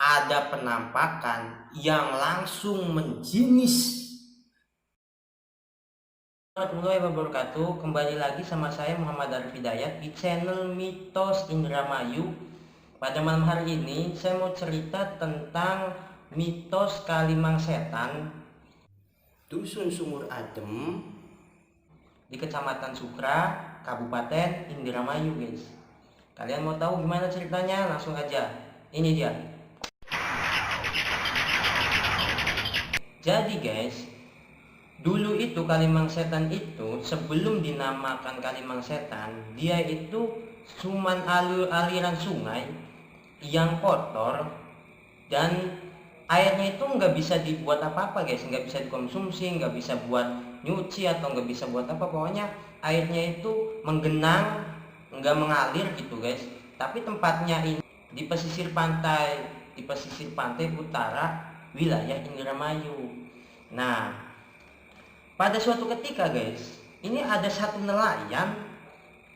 ada penampakan yang langsung menjingis. Warahmatullahi wabarakatuh. Kembali lagi sama saya Muhammad Arif Hidayat di channel Mitos Indramayu. Pada malam hari ini saya mau cerita tentang mitos Kalimang Setan Dusun Sumur Adem di Kecamatan Sukra, Kabupaten Indramayu, guys. Kalian mau tahu gimana ceritanya? Langsung aja. Ini dia. Jadi guys, dulu itu Kalimang Setan itu sebelum dinamakan Kalimang Setan, dia itu cuman aliran sungai yang kotor dan airnya itu nggak bisa dibuat apa-apa guys, nggak bisa dikonsumsi, nggak bisa buat nyuci atau nggak bisa buat apa, pokoknya airnya itu menggenang, nggak mengalir gitu guys. Tapi tempatnya ini di pesisir pantai utara wilayah Indramayu. Nah, pada suatu ketika guys, ini ada satu nelayan.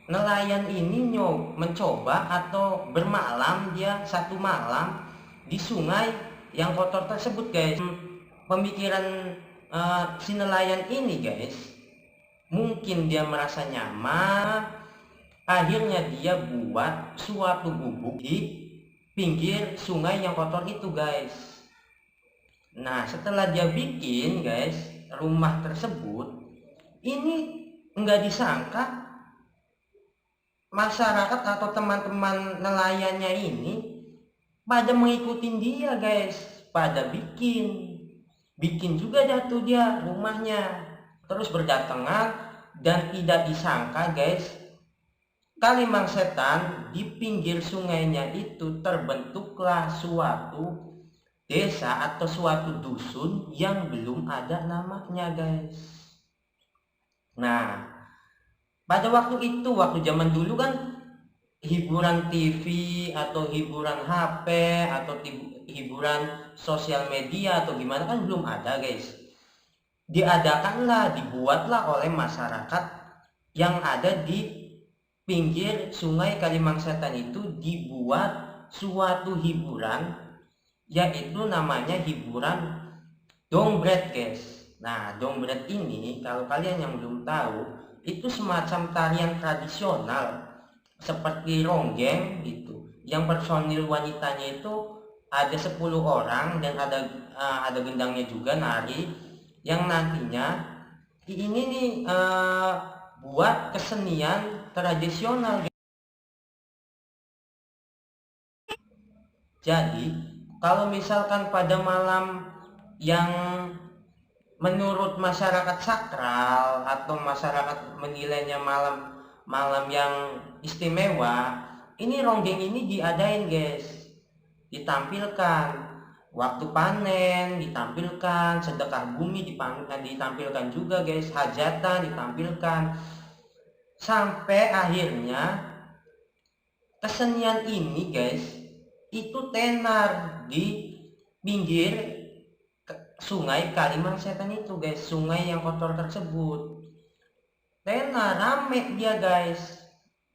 Nelayan ini mencoba atau bermalam, dia satu malam di sungai yang kotor tersebut guys. Pemikiran si nelayan ini guys, mungkin dia merasa nyaman, akhirnya dia buat suatu gubuk di pinggir sungai yang kotor itu guys. Nah, setelah dia bikin guys rumah tersebut, ini nggak disangka masyarakat atau teman-teman nelayannya ini pada mengikuti dia guys, pada bikin juga jatuh dia rumahnya, terus berdatangan. Dan tidak disangka guys, Kalimang Setan di pinggir sungainya itu terbentuklah suatu desa atau suatu dusun yang belum ada namanya guys. Nah, pada waktu itu, waktu zaman dulu kan hiburan TV atau hiburan HP atau hiburan sosial media atau gimana kan belum ada guys. Dibuatlah oleh masyarakat yang ada di pinggir sungai Kalimang Setan itu, dibuat suatu hiburan, yaitu namanya hiburan Dongbret guys. Nah, Dongbret ini kalau kalian yang belum tahu, itu semacam tarian tradisional seperti ronggeng gitu, yang personil wanitanya itu ada 10 orang dan ada gendangnya juga nari, yang nantinya ini nih buat kesenian tradisional. Jadi kalau misalkan pada malam yang menurut masyarakat sakral atau masyarakat menilainya malam yang istimewa, ini ronggeng ini diadain guys, ditampilkan waktu panen, ditampilkan sedekah bumi, ditampilkan juga guys, hajatan ditampilkan, sampai akhirnya kesenian ini guys itu tenar di pinggir sungai Kalimang Setan itu guys, sungai yang kotor tersebut. Tenar rame dia guys.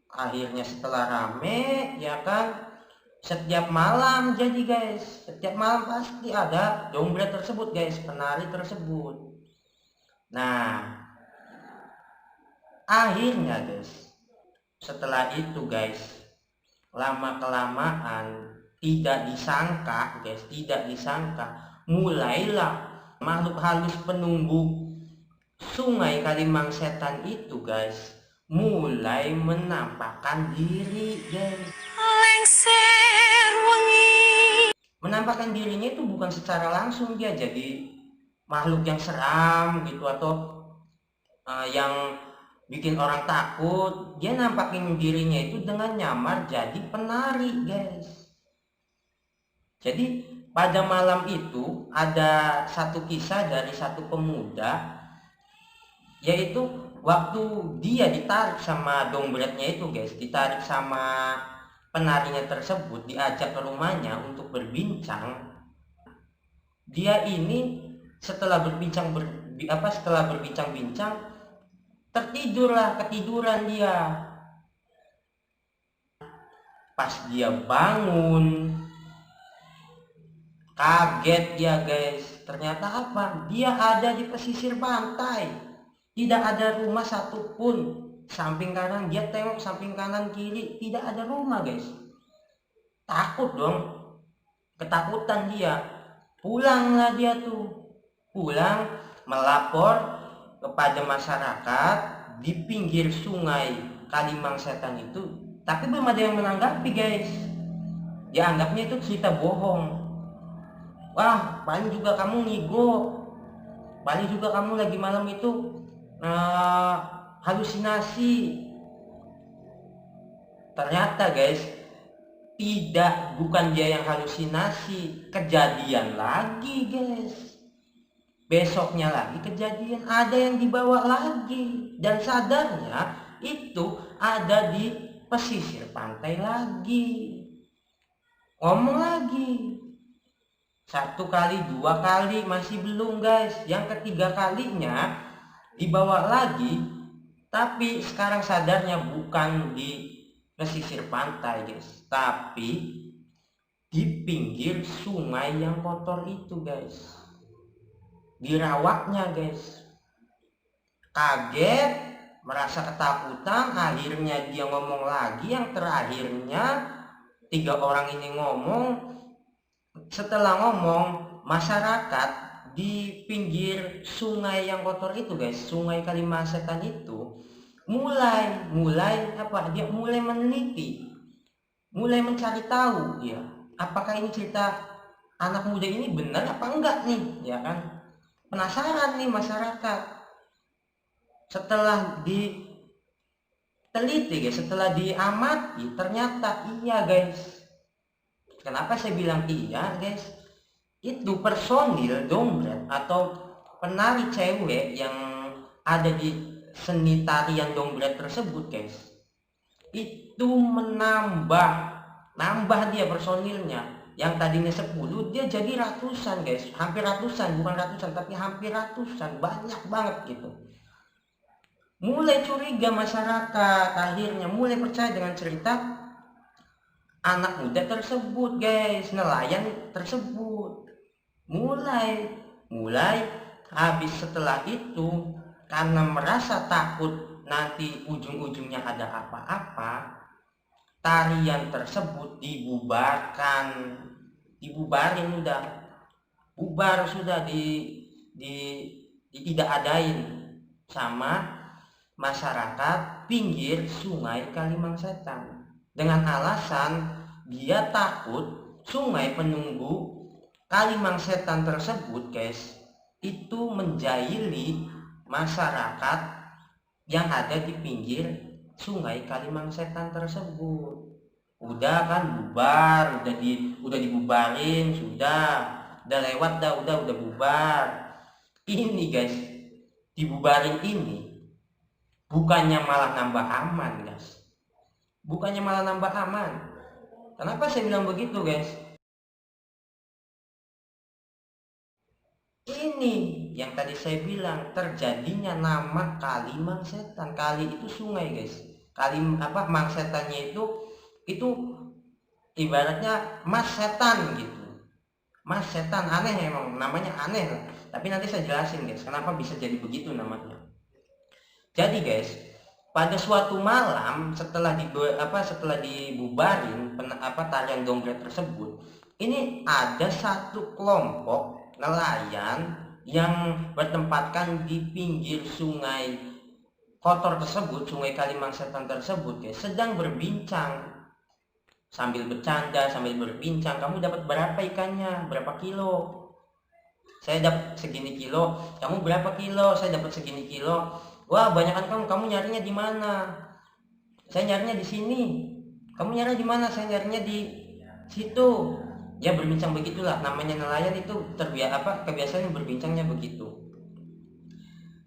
Akhirnya setelah rame ya kan, setiap malam jadi guys, setiap malam pasti ada Dongbret tersebut guys, penari tersebut. Nah, akhirnya guys, setelah itu guys, lama kelamaan tidak disangka guys, tidak disangka, mulailah makhluk halus penunggu sungai Kalimang Setan itu guys mulai menampakkan diri guys. Menampakkan dirinya itu bukan secara langsung dia jadi makhluk yang seram gitu atau yang bikin orang takut. Dia nampakin dirinya itu dengan nyamar jadi penari guys. Jadi pada malam itu ada satu kisah dari satu pemuda, yaitu waktu dia ditarik sama Dongbretnya itu guys, ditarik sama penarinya tersebut, diajak ke rumahnya untuk berbincang. Dia ini setelah berbincang-bincang ketiduran dia. Pas dia bangun, Kaget ya guys, ternyata apa? Dia ada di pesisir pantai. Tidak ada rumah satupun. Samping kanan, dia tengok samping kanan kiri, tidak ada rumah guys. Takut dong, ketakutan dia. Pulanglah dia tuh. Pulang melapor kepada masyarakat di pinggir sungai Kalimang Setan itu. Tapi belum ada yang menanggapi guys. Dia anggapnya itu cerita bohong. Wah, paling juga kamu ngigo, paling juga kamu lagi malam itu halusinasi. Ternyata guys, bukan dia yang halusinasi, kejadian lagi guys. Besoknya lagi kejadian, ada yang dibawa lagi, dan sadarnya itu ada di pesisir pantai lagi. Ngomong lagi, 1 kali 2 kali masih belum guys, yang ketiga kalinya dibawa lagi, tapi sekarang sadarnya bukan di pesisir pantai guys, tapi di pinggir sungai yang kotor itu guys. Dirawatnya guys. Kaget, merasa ketakutan, akhirnya dia ngomong lagi. Yang terakhirnya 3 orang ini ngomong. Setelah ngomong, masyarakat di pinggir sungai yang kotor itu guys, sungai Kalimang Setan itu mulai apa? Dia mulai meneliti, mulai mencari tahu ya, apakah ini cerita anak muda ini benar apa enggak nih, ya kan? Penasaran nih masyarakat. Setelah diteliti guys, setelah diamati, ternyata iya guys. Kenapa saya bilang iya guys? Itu personil Dombret atau penari cewek yang ada di seni tarian Dombret tersebut guys, itu nambah dia personilnya. Yang tadinya 10 dia jadi ratusan guys, hampir ratusan, bukan ratusan tapi hampir ratusan, banyak banget gitu. Mulai curiga masyarakat, akhirnya mulai percaya dengan cerita anak muda tersebut guys, nelayan tersebut. Mulai habis setelah itu, karena merasa takut nanti ujung-ujungnya ada apa-apa, tarian tersebut dibubarin udah. Bubar sudah, tidak adain sama masyarakat pinggir sungai Kalimang Setan. Dengan alasan dia takut sungai penunggu Kalimang Setan tersebut guys, itu menjahili masyarakat yang ada di pinggir sungai Kalimang Setan tersebut. Udah kan bubar, udah dibubarin, sudah lewat dah, udah bubar. Ini guys, dibubarin ini bukannya malah nambah aman guys, bukannya malah nambah aman. Kenapa saya bilang begitu guys? Ini yang tadi saya bilang, terjadinya nama Kalimang Setan. Kali itu sungai guys, Mang Setannya itu ibaratnya Mas Setan gitu. Mas Setan, aneh emang, namanya aneh lah. Tapi nanti saya jelasin guys kenapa bisa jadi begitu namanya. Jadi guys, pada suatu malam setelah dibubarin tarian Dombret tersebut, ini ada satu kelompok nelayan yang bertempatkan di pinggir sungai kotor tersebut, sungai Kalimang Setan tersebut guys, sedang berbincang sambil bercanda, sambil berbincang. Kamu dapat berapa ikannya? Berapa kilo? Saya dapat segini kilo. Kamu berapa kilo? Saya dapat segini kilo. Wah, banyakan kamu nyarinya di mana? Saya nyarinya di sini. Kamu nyari di mana? Saya nyarinya di situ. Ya berbincang begitulah, namanya nelayan itu kebiasaan berbincangnya begitu.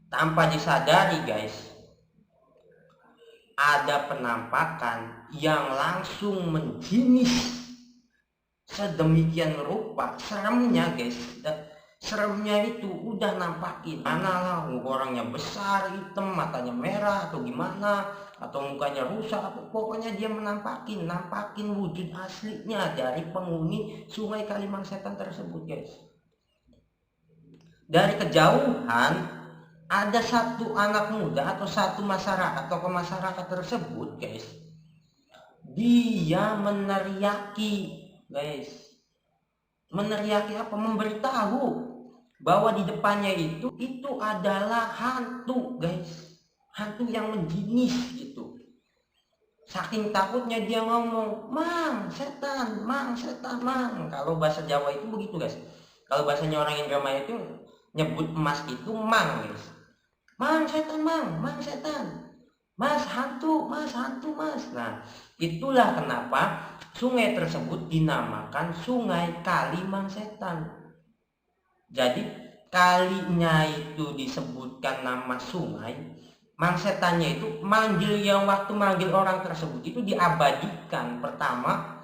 Tanpa disadari guys, ada penampakan yang langsung menjinis sedemikian rupa. Seremnya guys, seremnya itu udah nampakin, mana lah orangnya besar, hitam, matanya merah atau gimana, atau mukanya rusak, pokoknya dia nampakin wujud aslinya dari penghuni Sungai Kalimangsetan tersebut, guys. Dari kejauhan ada satu anak muda atau satu masyarakat atau masyarakat tersebut, guys, dia meneriaki, guys. Meneriaki apa? Memberitahu bahwa di depannya itu adalah hantu, guys. Hantu yang menjinis gitu. Saking takutnya dia ngomong, "Mang, setan, mang, setan, mang." Kalau bahasa Jawa itu begitu, guys. Kalau bahasanya orang Indramayu itu nyebut emas itu mang, guys. "Mang, setan, mang, mang, setan. Mas, hantu, mas, hantu, mas." Nah, itulah kenapa sungai tersebut dinamakan Sungai Kalimangsetan. Jadi kalinya itu disebutkan nama sungai, mangsetannya itu waktu manggil orang tersebut itu diabadikan. Pertama,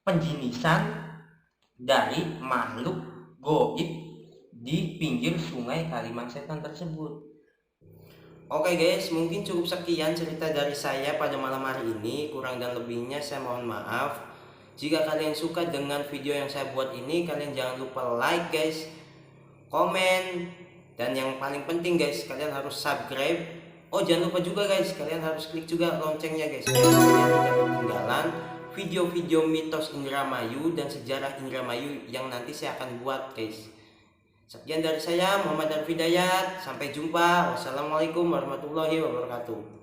penjinisan dari makhluk goib di pinggir Sungai Kalimangsetan tersebut. Oke guys, mungkin cukup sekian cerita dari saya pada malam hari ini. Kurang dan lebihnya saya mohon maaf. Jika kalian suka dengan video yang saya buat ini, kalian jangan lupa like guys, komen, dan yang paling penting guys, kalian harus subscribe. Oh, jangan lupa juga guys, kalian harus klik juga loncengnya guys, supaya kalian tidak ketinggalan video-video mitos Indramayu dan sejarah Indramayu yang nanti saya akan buat guys. Sekian dari saya, Muhammad Arif Hidayat. Sampai jumpa. Wassalamualaikum warahmatullahi wabarakatuh.